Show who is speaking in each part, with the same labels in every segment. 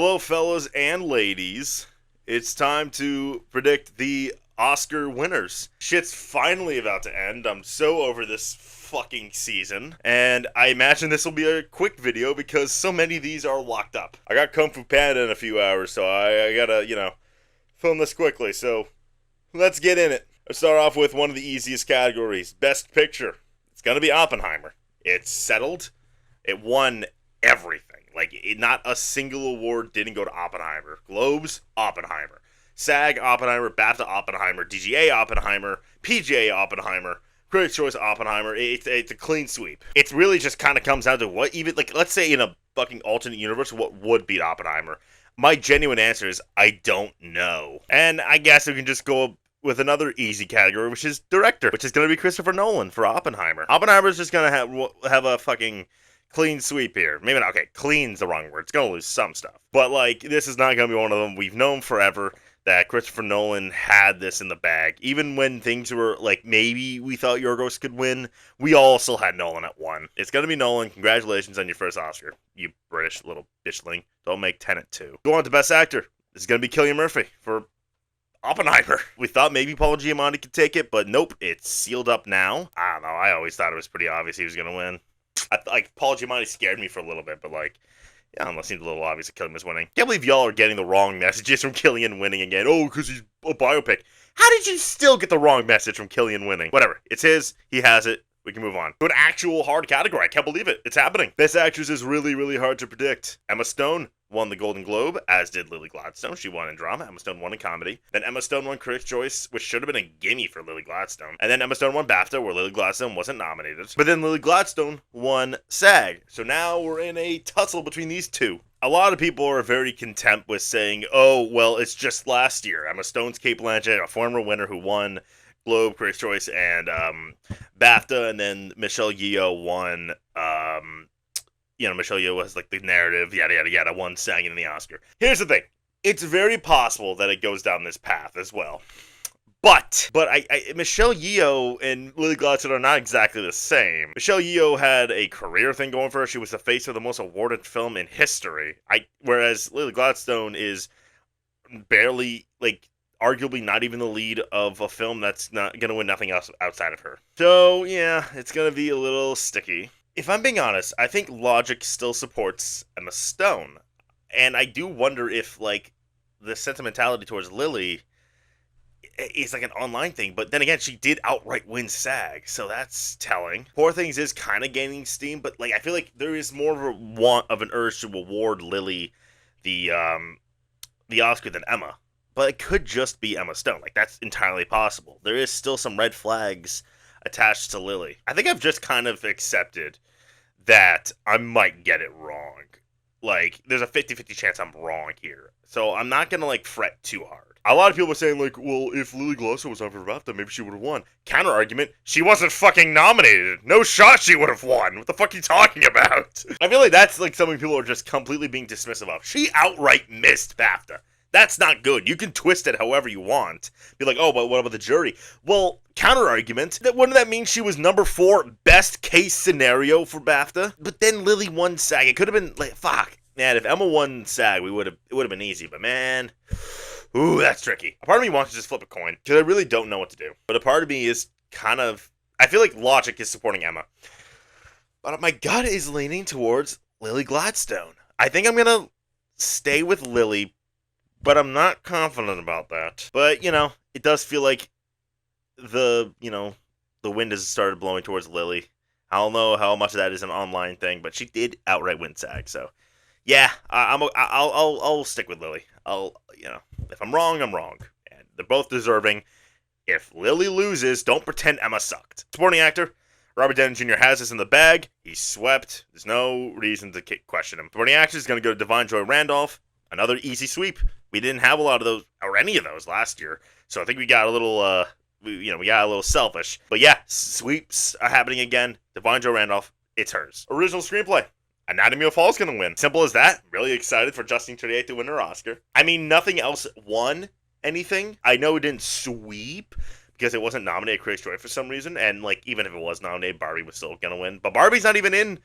Speaker 1: Hello, fellas and ladies. It's time to predict the Oscar winners. Shit's finally about to end. I'm so over this fucking season. And I imagine this will be a quick video because so many of these are locked up. I got Kung Fu Panda in a few hours, so I gotta, film this quickly. So let's get in it. Let's start off with one of the easiest categories Best Picture. It's gonna be Oppenheimer. It's settled. It won everything. Not a single award didn't go to Oppenheimer. Globes, Oppenheimer. SAG, Oppenheimer. BAFTA, Oppenheimer. DGA, Oppenheimer. PGA, Oppenheimer. Critics' Choice, Oppenheimer. It's a clean sweep. It really just kind of comes down to what even, let's say in a fucking alternate universe, what would beat Oppenheimer? My genuine answer is, I don't know. And I guess we can just go with another easy category, which is director, which is going to be Christopher Nolan for Oppenheimer. Oppenheimer's just going to have a fucking clean sweep here. Maybe not. Okay, clean's the wrong word. It's going to lose some stuff. But, this is not going to be one of them. We've known forever that Christopher Nolan had this in the bag. Even when things were, maybe we thought Yorgos could win, we all still had Nolan at one. It's going to be Nolan. Congratulations on your first Oscar, you British little bitchling. Don't make Tenet 2. Go on to Best Actor. This is going to be Cillian Murphy for Oppenheimer. We thought maybe Paul Giamatti could take it, but nope, it's sealed up now. I don't know. I always thought it was pretty obvious he was going to win. Paul Giamatti scared me for a little bit, but it seemed a little obvious that Cillian was winning. Can't believe y'all are getting the wrong messages from Cillian winning again. Oh, because he's a biopic. How did you still get the wrong message from Cillian winning? Whatever. It's his. He has it. We can move on to an actual hard category. I can't believe it. It's happening. Best Actress is really, really hard to predict. Emma Stone won the Golden Globe, as did Lily Gladstone. She won in drama. Emma Stone won in comedy. Then Emma Stone won Critics' Choice, which should have been a gimme for Lily Gladstone. And then Emma Stone won BAFTA, where Lily Gladstone wasn't nominated. But then Lily Gladstone won SAG. So now we're in a tussle between these two. A lot of people are very content with saying, oh, well, it's just last year. Emma Stone's Cate Blanchett, a former winner who won Globe, Critics' Choice, and BAFTA, and then Michelle Yeoh won, Michelle Yeoh was the narrative, yada, yada, yada, won SAG and the Oscar. Here's the thing. It's very possible that it goes down this path as well. But Michelle Yeoh and Lily Gladstone are not exactly the same. Michelle Yeoh had a career thing going for her. She was the face of the most awarded film in history. Whereas Lily Gladstone is barely, arguably not even the lead of a film that's not going to win nothing else outside of her. So, yeah, it's going to be a little sticky. If I'm being honest, I think logic still supports Emma Stone. And I do wonder if, the sentimentality towards Lily is an online thing. But then again, she did outright win SAG, so that's telling. Poor Things is kind of gaining steam, but, I feel like there is more of a want of an urge to award Lily the Oscar than Emma. But it could just be Emma Stone. That's entirely possible. There is still some red flags attached to Lily. I think I've just kind of accepted that I might get it wrong. There's a 50-50 chance I'm wrong here. So I'm not going to, fret too hard. A lot of people are saying, well, if Lily Gladstone was on for BAFTA, maybe she would have won. Counter argument, she wasn't fucking nominated. No shot she would have won. What the fuck are you talking about? I feel like that's, something people are just completely being dismissive of. She outright missed BAFTA. That's not good. You can twist it however you want. Be like, oh, but what about the jury? Well, counter-argument, wouldn't that mean she was number 4 best case scenario for BAFTA? But then Lily won SAG. It could have been, fuck. Man, if Emma won SAG, it would have been easy. But man, ooh, that's tricky. A part of me wants to just flip a coin, because I really don't know what to do. But a part of me is I feel like logic is supporting Emma. But my gut is leaning towards Lily Gladstone. I think I'm going to stay with Lily, but I'm not confident about that. But, it does feel like the wind has started blowing towards Lily. I don't know how much of that is an online thing, but she did outright win SAG. So, yeah, I'll stick with Lily. If I'm wrong, I'm wrong. And they're both deserving. If Lily loses, don't pretend Emma sucked. Supporting actor, Robert Downey Jr. has this in the bag. He swept. There's no reason to question him. Supporting actor is going to go to Divine Joy Randolph. Another easy sweep. We didn't have a lot of those, or any of those last year. So I think we got a little, we got a little selfish. But yeah, sweeps are happening again. Divine Joy Randolph, it's hers. Original screenplay. Anatomy of a Fall is going to win. Simple as that. Really excited for Justine Triet to win her Oscar. I mean, nothing else won anything. I know it didn't sweep because it wasn't nominated Critics' Choice for some reason. And, even if it was nominated, Barbie was still going to win. But Barbie's not even in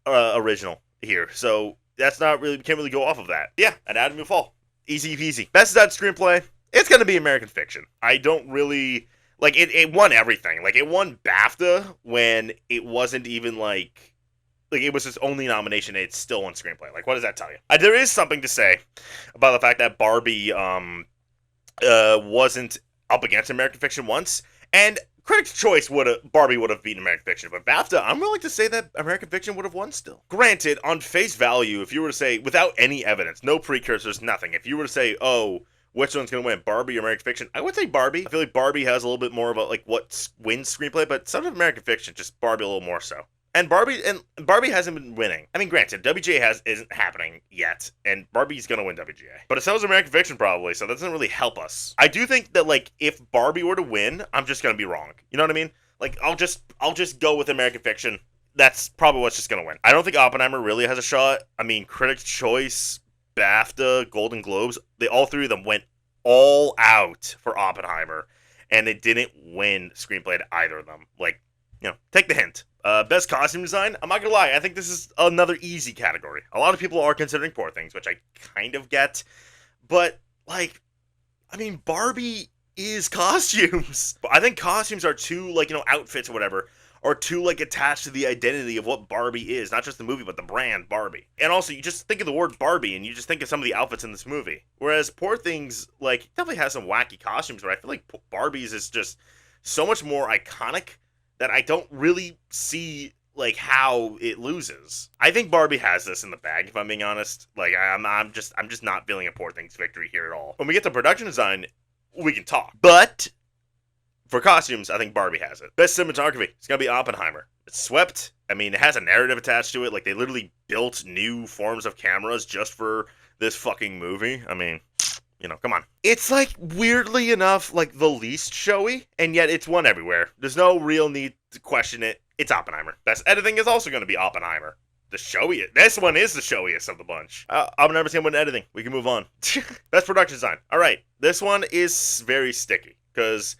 Speaker 1: original here. So that's not really, can't really go off of that. Yeah, Anatomy of a Fall. Easy peasy. Best adapted screenplay, it's gonna be American Fiction. I don't really, like, it won everything. Like, it won BAFTA when it wasn't even, like, it was its only nomination and it's still won screenplay. Like, what does that tell you? There is something to say about the fact that Barbie, wasn't up against American Fiction once, and Critics' Choice Barbie would have beaten American Fiction, but BAFTA, I'm willing to say that American Fiction would have won still. Granted, on face value, if you were to say, without any evidence, no precursors, nothing, if you were to say, oh, which one's going to win, Barbie or American Fiction, I would say Barbie. I feel like Barbie has a little bit more about, like, what wins screenplay, but some of American Fiction, just Barbie a little more so. And Barbie hasn't been winning. I mean, granted, WGA isn't happening yet, and Barbie's gonna win WGA. But it sells American Fiction probably, so that doesn't really help us. I do think that, like, if Barbie were to win, I'm just gonna be wrong. You know what I mean? Like, I'll just go with American Fiction. That's probably what's just gonna win. I don't think Oppenheimer really has a shot. I mean, Critics' Choice, BAFTA, Golden Globes, all three of them went all out for Oppenheimer, and they didn't win screenplay to either of them. Like, you know, take the hint. Best costume design, I'm not gonna lie, I think this is another easy category. A lot of people are considering Poor Things, which I kind of get, but, like, I mean, Barbie is costumes. I think costumes are too, like, you know, outfits or whatever, are too, like, attached to the identity of what Barbie is, not just the movie, but the brand Barbie. And also, you just think of the word Barbie, and you just think of some of the outfits in this movie. Whereas Poor Things, like, definitely has some wacky costumes, but I feel like Barbie's is just so much more iconic that I don't really see, like, how it loses. I think Barbie has this in the bag, if I'm being honest. Like, I'm just not feeling a Poor Things victory here at all. When we get to production design, we can talk. But for costumes, I think Barbie has it. Best cinematography, it's gonna be Oppenheimer. It's swept. I mean, it has a narrative attached to it. Like, they literally built new forms of cameras just for this fucking movie. I mean, you know, come on. It's, like, weirdly enough, like, the least showy, and yet it's won everywhere. There's no real need to question it. It's Oppenheimer. Best editing is also going to be Oppenheimer. The showiest. This one is the showiest of the bunch. Oppenheimer's going to win editing. We can move on. Best production design. All right. This one is very sticky, because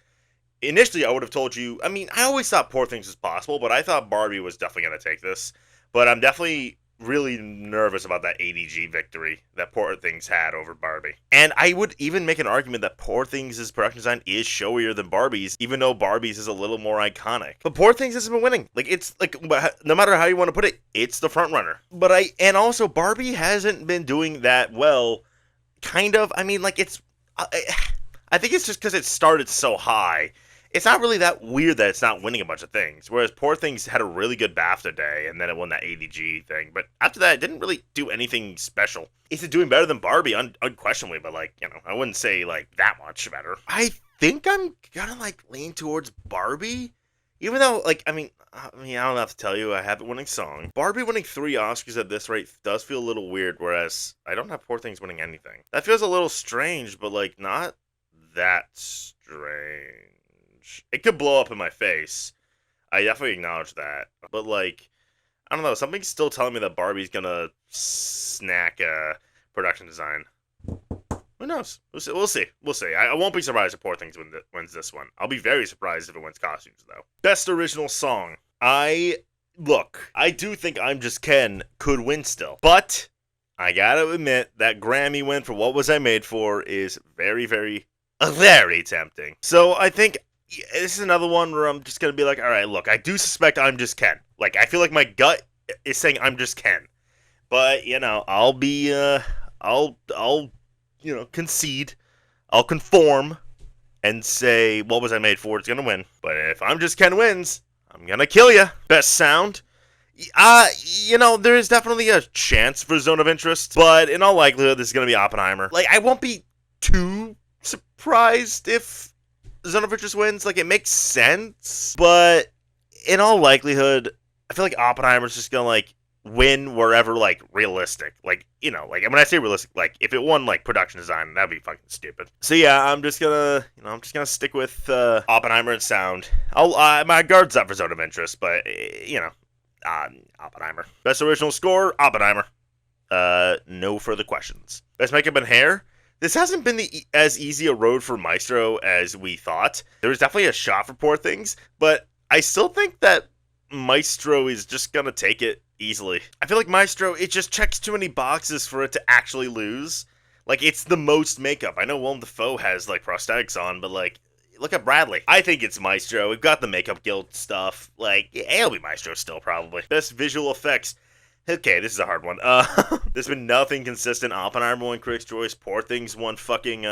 Speaker 1: initially I would have told you, I mean, I always thought Poor Things was possible, but I thought Barbie was definitely going to take this. But I'm definitely really nervous about that ADG victory that Poor Things had over Barbie. And I would even make an argument that Poor Things' production design is showier than Barbie's, even though Barbie's is a little more iconic. But Poor Things hasn't been winning. Like, it's like, no matter how you want to put it, it's the front runner. But and also Barbie hasn't been doing that well. Kind of. I mean, like, I think it's just because it started so high. It's not really that weird that it's not winning a bunch of things. Whereas Poor Things had a really good BAFTA day, and then it won that ADG thing. But after that, it didn't really do anything special. Is it doing better than Barbie? Unquestionably, but, like, you know, I wouldn't say, like, that much better. I think I'm gonna, like, lean towards Barbie. Even though, like, I mean, I don't have to tell you, I have it winning song. Barbie winning 3 Oscars at this rate does feel a little weird, whereas I don't have Poor Things winning anything. That feels a little strange, but, like, not that strange. It could blow up in my face. I definitely acknowledge that. But, like, I don't know. Something's still telling me that Barbie's gonna snack production design. Who knows? We'll see. We'll see. I won't be surprised if Poor Things wins this one. I'll be very surprised if it wins costumes, though. Best original song. I do think I'm Just Ken could win still. But I gotta admit that Grammy win for What Was I Made For is very, very, very tempting. So I think this is another one where I'm just going to be like, all right, look, I do suspect I'm Just Ken. Like, I feel like my gut is saying I'm Just Ken. But, you know, I'll you know, concede. I'll conform and say, What Was I Made For? It's going to win. But if I'm Just Ken wins, I'm going to kill you. Best sound. You know, there is definitely a chance for Zone of Interest. But in all likelihood, this is going to be Oppenheimer. Like, I won't be too surprised if Zone of Interest wins. Like, it makes sense, but in all likelihood, I feel like Oppenheimer's just gonna, like, win wherever, like, realistic. Like, you know, like, when I say realistic, like, if it won, like, production design, that'd be fucking stupid. So yeah, I'm just gonna stick with Oppenheimer and sound. My guard's up for Zone of Interest, but, you know, Oppenheimer. Best original score, Oppenheimer. No further questions. Best makeup and hair. This hasn't been as easy a road for Maestro as we thought. There was definitely a shot for Poor Things, but I still think that Maestro is just going to take it easily. I feel like Maestro, it just checks too many boxes for it to actually lose. Like, it's the most makeup. I know Willem Dafoe has, like, prosthetics on, but, like, look at Bradley. I think it's Maestro. We've got the Makeup Guild stuff. Like, yeah, it'll be Maestro still, probably. Best visual effects. Okay, this is a hard one. There's been nothing consistent. Oppenheimer won Critics' Choice. Poor Things won fucking,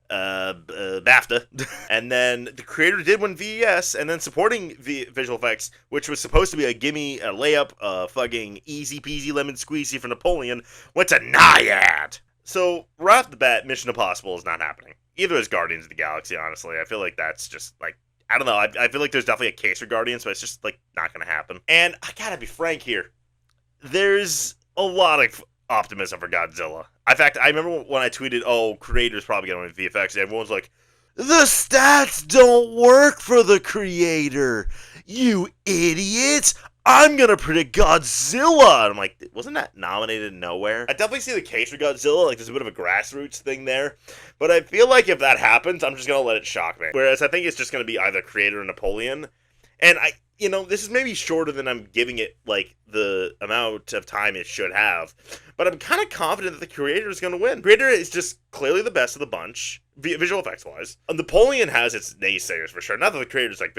Speaker 1: BAFTA. And then the creator did win VES, and then supporting visual effects, which was supposed to be a gimme, a layup, fucking easy peasy lemon squeezy for Napoleon, went to Naiad. So, right off the bat, Mission Impossible is not happening. Either is Guardians of the Galaxy, honestly. I feel like that's just, like, I don't know. I feel like there's definitely a case for Guardians, but it's just, like, not gonna happen. And I gotta be frank here. There's a lot of optimism for Godzilla. In fact, I remember when I tweeted, oh, creator's probably gonna win VFX, and everyone's like, the stats don't work for the creator, you idiots! I'm gonna predict Godzilla! And I'm like, wasn't that nominated nowhere? I definitely see the case for Godzilla, like there's a bit of a grassroots thing there, but I feel like if that happens, I'm just gonna let it shock me. Whereas I think it's just gonna be either creator or Napoleon, and this is maybe shorter than I'm giving it, like, the amount of time it should have. But I'm kind of confident that the creator is going to win. Creator is just clearly the best of the bunch, visual effects-wise. Napoleon has its naysayers, for sure. Not that the creator's, like,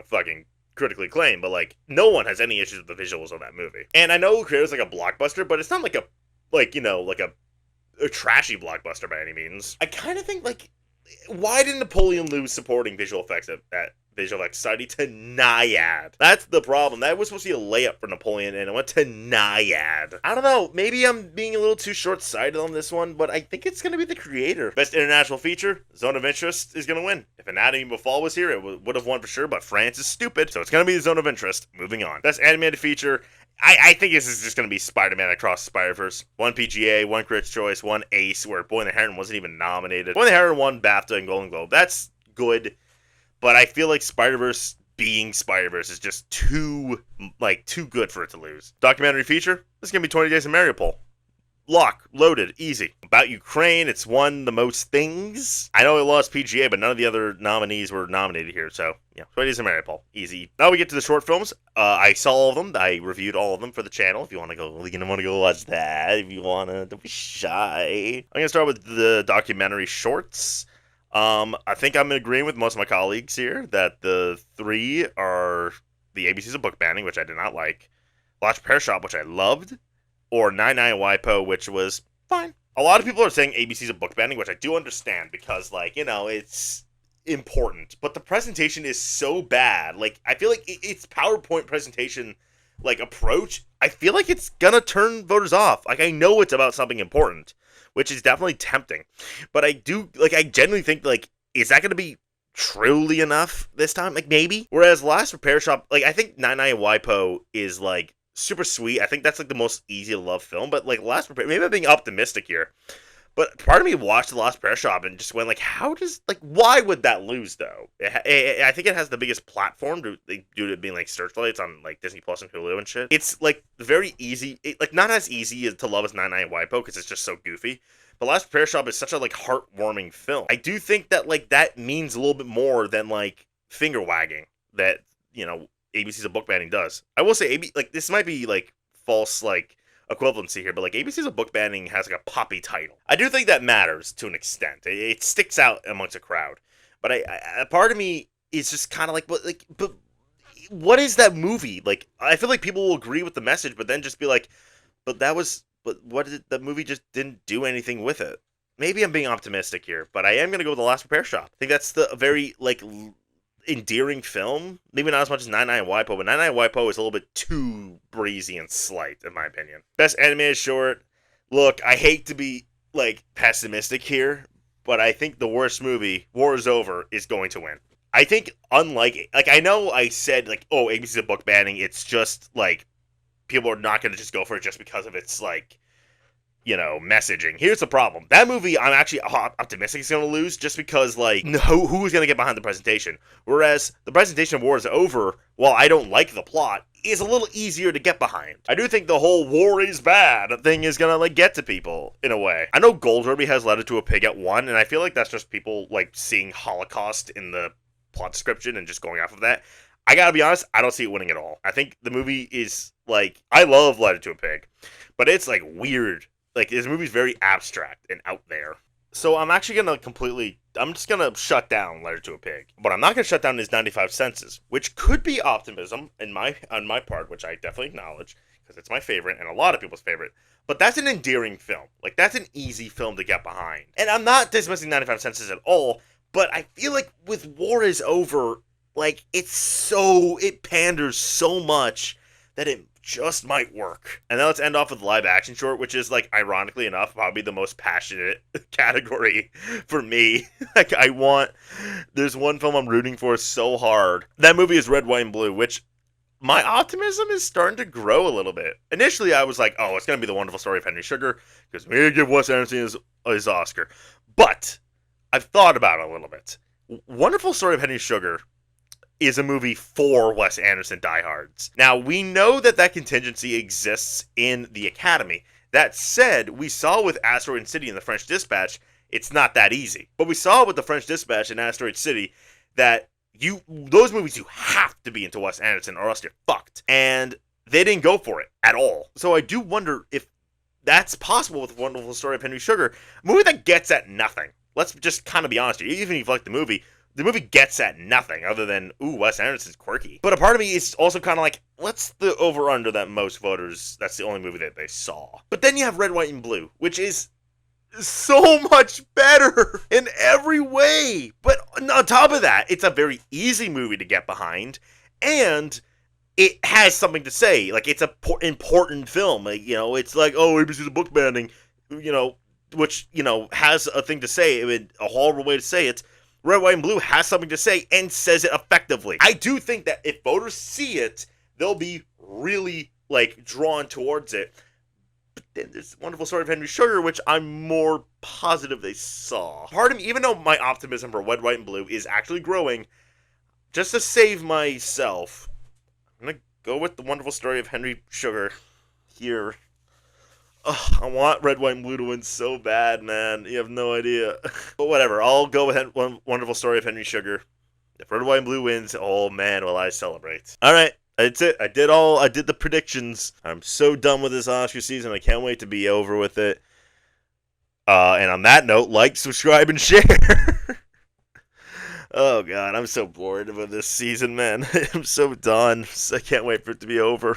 Speaker 1: fucking critically acclaimed, but, like, no one has any issues with the visuals of that movie. And I know creator's, like, a blockbuster, but it's not like a trashy blockbuster by any means. I kind of think, like, why did Napoleon lose supporting visual effects at Visual Effects Society to Naiad? That's the problem. That was supposed to be a layup for Napoleon, and it went to Naiad. I don't know. Maybe I'm being a little too short-sighted on this one, but I think it's going to be the creator. Best international feature, Zone of Interest is going to win. If Anatomy of a Fall was here, it would have won for sure, but France is stupid, so it's going to be the Zone of Interest. Moving on. Best animated feature, I think this is just going to be Spider-Man Across the Spider-Verse. One PGA, one Critics' Choice, one Ace, where Boy and the Heron wasn't even nominated. Boy and the Heron won BAFTA and Golden Globe. That's good. But I feel like Spider-Verse being Spider-Verse is just too good for it to lose. Documentary feature, this is going to be 20 Days in Mariupol. Lock, loaded, easy. About Ukraine, it's won the most things. I know it lost PGA, but none of the other nominees were nominated here, so, yeah, 20 Days in Mariupol, easy. Now we get to the short films. I saw all of them. I reviewed all of them for the channel. If you want to go watch that, if you want to, don't be shy. I'm going to start with the documentary shorts. I think I'm agreeing with most of my colleagues here that the three are the ABCs of book banning, which I did not like, Last Repair Shop, which I loved, or 99 WIPO, which was fine. A lot of people are saying ABCs of book banning, which I do understand because, it's important. But the presentation is so bad. Like, I feel like its PowerPoint presentation, approach, I feel like it's gonna turn voters off. Like, I know it's about something important, which is definitely tempting. But I genuinely think, is that going to be truly enough this time? Maybe. Whereas Last Repair Shop, I think 99 WIPO is, super sweet. I think that's, the most easy to love film. But, Last Repair, maybe I'm being optimistic here. But part of me watched The Last Repair Shop and just went, why would that lose, though? I think it has the biggest platform due to it being, Searchlights on, Disney Plus and Hulu and shit. It's, very easy. Not as easy to love as 99 WIPO because it's just so goofy. But Last Repair Shop is such a, heartwarming film. I do think that, that means a little bit more than, finger wagging that, ABC's of book banning does. I will say, this might be, false, equivalency here, but ABC's of book banning has a poppy title. I do think that matters to an extent. It sticks out amongst a crowd, but a part of me is just kind of but what is that movie? I feel like people will agree with the message, but then just be but what did that movie just didn't do anything with it? Maybe I'm being optimistic here, but I am gonna go with The Last Repair Shop. I think that's the very endearing film. Maybe not as much as 99 WIPO, but 99 WIPO is a little bit too breezy and slight, in my opinion. Best animated short. Look, I hate to be, pessimistic here, but I think the worst movie, War is Over, is going to win. I think, unlike, I know I said, ABC's a book banning, it's just, people are not going to just go for it just because of its, messaging. Here's the problem. That movie, I'm actually optimistic is going to lose just because, who's going to get behind the presentation? Whereas the presentation of War is Over, while I don't like the plot, is a little easier to get behind. I do think the whole war is bad thing is going to, get to people, in a way. I know Gold Derby has Letter to a Pig at 1, and I feel like that's just people, seeing Holocaust in the plot description and just going off of that. I gotta be honest, I don't see it winning at all. I think the movie is like, I love Letter to a Pig, but it's like weird. Like, this movie's very abstract and out there. So I'm actually gonna I'm just gonna shut down Letter to a Pig. But I'm not gonna shut down his 95 Senses, which could be optimism on my part, which I definitely acknowledge, because it's my favorite and a lot of people's favorite. But that's an endearing film. Like, that's an easy film to get behind. And I'm not dismissing 95 Senses at all, but I feel like with War is Over, like, it panders so much that it just might work. And then let's end off with live action short, which is, like, ironically enough, probably the most passionate category for me. Like, there's one film I'm rooting for so hard. That movie is Red, White, and Blue, which my optimism is starting to grow a little bit. Initially, I was like, oh, it's going to be The Wonderful Story of Henry Sugar, because we give Wes Anderson his Oscar. But I've thought about it a little bit. Wonderful Story of Henry Sugar is a movie for Wes Anderson diehards. Now, we know that contingency exists in the Academy. That said, we saw with Asteroid City and The French Dispatch, it's not that easy. But we saw with The French Dispatch and Asteroid City that those movies, you have to be into Wes Anderson or else you're fucked. And they didn't go for it at all. So I do wonder if that's possible with Wonderful Story of Henry Sugar, a movie that gets at nothing. Let's just kind of be honest here. Even if you like the movie gets at nothing other than, ooh, Wes Anderson's quirky. But a part of me is also kind of like, what's the over-under that most voters, that's the only movie that they saw? But then you have Red, White, and Blue, which is so much better in every way. But on top of that, it's a very easy movie to get behind, and it has something to say. Like, it's an important film. Like, it's like, oh, ABC's a book banning, which, has a thing to say. A horrible way to say it. Red, White, and Blue has something to say and says it effectively. I do think that if voters see it, they'll be really, like, drawn towards it. But then there's Wonderful Story of Henry Sugar, which I'm more positive they saw. Part of me, even though my optimism for Red, White, and Blue is actually growing, just to save myself, I'm going to go with The Wonderful Story of Henry Sugar here. Ugh, I want Red, White, and Blue to win so bad, man. You have no idea. But whatever, I'll go with Wonderful Story of Henry Sugar. If Red, White, and Blue wins, oh man, will I celebrate. Alright, that's it. I did the predictions. I'm so done with this Oscar season. I can't wait to be over with it. And on that note, like, subscribe, and share. Oh god, I'm so bored with this season, man. I'm so done. I can't wait for it to be over.